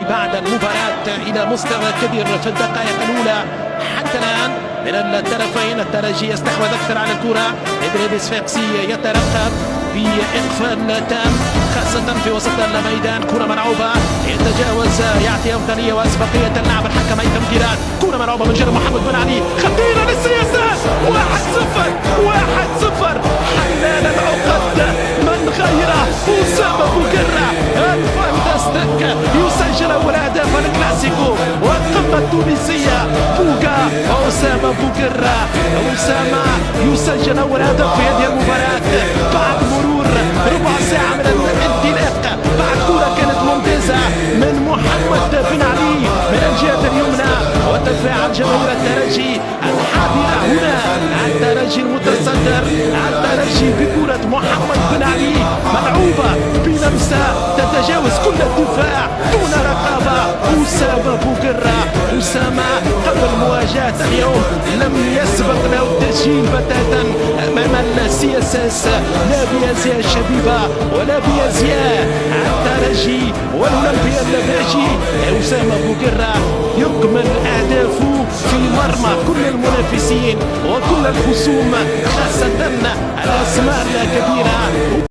بعد المباراة إلى مستوى كبير في الدقائق الأولى حتى الآن من الطرفين. الترجي يستحوذ أكثر على الكرة، إدريس فاقسي يترقب بإقفال تام خاصة في وسط الميدان. كرة ملعوبة يتجاوز، يعطي أفضلية وأسبقية اللاعب الحكم هيثم جيران. كرة ملعوبة من جانب محمد بن علي، خطيرة للسياسة. 1-0 حلال العقد من غيره أسامة بوقرة الفانتاستيك يسجل أول أهداف الكلاسيكو والقمة التونسية. بوقا أسامة بوقرة، أسامة يسجل أول هدف في هذه المباراة بعد مرور ربع ساعة من الانطلاق. بعد كرة كانت ممتازة من محمد بن علي من الجهة اليمنى، وتفاعل جماهير الترجي الحاضرة هنا. الترجي المتصدر، الترجي بكرة محمد بن علي ملعوبة بلمسة تتجاوز كل الدفاع دون رقابة. أسامة بوقرة، أسامة قبل مواجهة اليوم لم يسبق له التسجيل بتاتا أمام السي اس اس، لا بأزياء الشبيبة ولا بأزياء الترجي والأولمبيا النباجي. أسامة بوقرة يكمل أهدافه في مرمى كل المنافسين وكل الخصوم، خاصة الأسماء الكبيرة.